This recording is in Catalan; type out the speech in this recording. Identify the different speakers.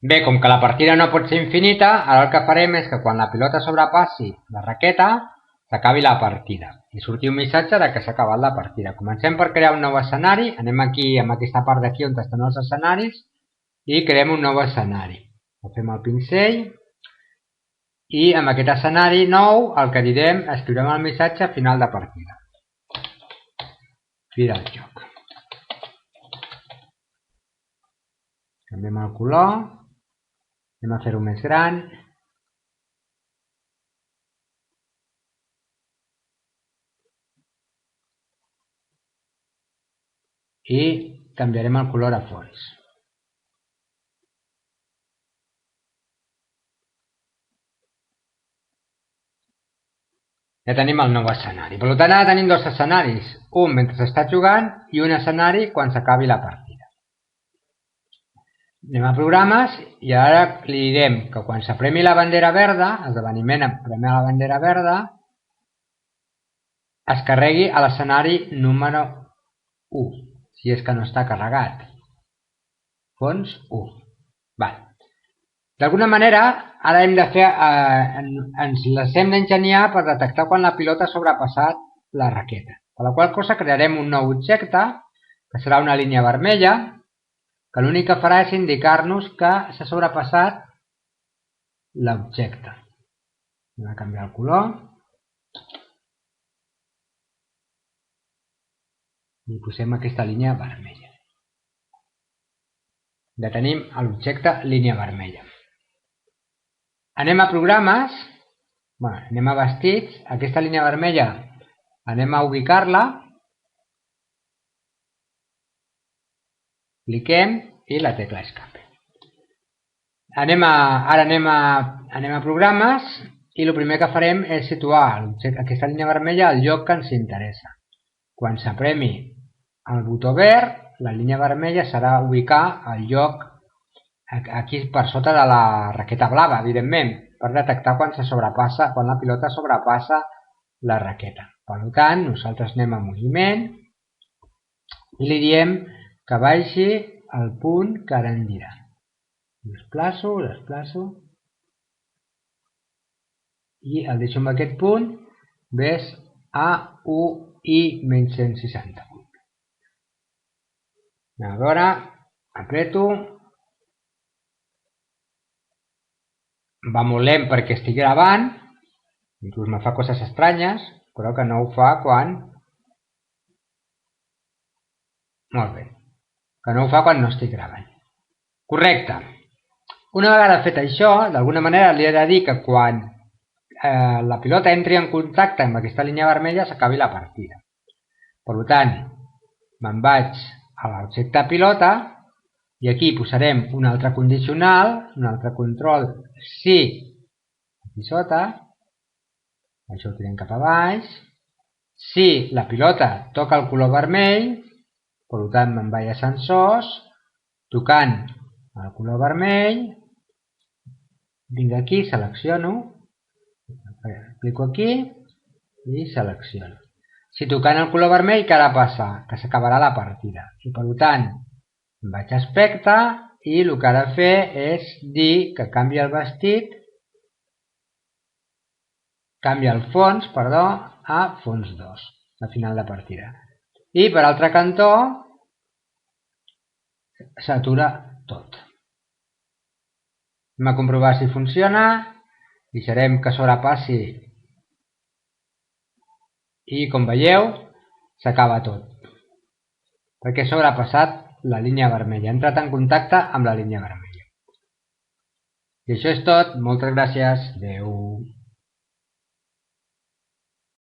Speaker 1: Bé, com que la partida no pot ser infinita, ara el que farem és que quan la pilota sobrepassi la raqueta, s'acabi la partida. I surti un missatge de que s'ha acabat la partida. Comencem per crear un nou escenari. Anem aquí, en aquesta part d'aquí on estan els escenaris, i creem un nou escenari. Agafem el pinzell i amb aquest escenari nou el que direm, escriurem el missatge final de partida. Fi del joc. Canviem el color. Anem a fer-ho més gran. I canviarem el color a fons. Ja tenim el nou escenari. Per tant, ara tenim dos escenaris. Un mentre s'està jugant i un escenari quan s'acabi la partida. Anem a programes i ara li direm que quan s'apremi la bandera verda, esdeveniment apremar la bandera verda, es carregui a l'escenari número 1, si és que no està carregat. Fons 1. D'alguna manera, ara hem de fer, ens les hem d'ingeniar per detectar quan la pilota ha sobrepassat la raqueta. Per la qual cosa crearem un nou objecte, que serà una línia vermella, que l'únic que farà és indicar-nos que s'ha sobrepassat l'objecte. Anem a canviar el color. I posem aquesta línia vermella. Ja tenim l'objecte línia vermella. Anem a programes, anem a vestits, aquesta línia vermella anem a ubicar-la, cliquem i la tecla escape. Ara anem a programes i el primer que farem és situar aquesta línia vermella al lloc que ens interessa. Quan s'apremi el botó verd, la línia vermella serà ubicar el lloc aquí per sota de la raqueta blava, evidentment, per detectar quan la pilota sobrepassa la raqueta. Per tant, nosaltres anem a moviment i li diem que baixi al punt que ara em dirà. Desplaço i el deixo en aquest punt, ves a 1 i menys 160. A veure, apreto. Va molt lent perquè estic gravant, inclús me fa coses estranyes, però que no ho fa quan... Molt bé. Que no ho fa quan no estic gravant. Correcte. Una vegada fet això, d'alguna manera li he de dir que quan la pilota entri en contacte amb aquesta línia vermella s'acabi la partida. Per tant, me'n vaig a l'objecte pilota i aquí posarem un altre condicional, un altre control, si aquí sota, això ho tirem cap a baix, si la pilota toca el color vermell, per tant me'n vaig a sensors, tocant el color vermell, vinc aquí, selecciono, clico aquí i selecciono. Si tocant el color vermell, què ha de passar? Que s'acabarà la partida. I per tant, em vaig a aspecte i el que ha de fer és dir que canvia el vestit, canvia el fons, perdó, a fons 2, al final de partida. I per altre cantó, s'atura tot. Anem a comprovar si funciona, deixarem que sobrepassi i, com veieu, s'acaba tot. Perquè ha sobrepassat la línia vermella, ha entrat en contacte amb la línia vermella. I això és tot, moltes gràcies, adeu.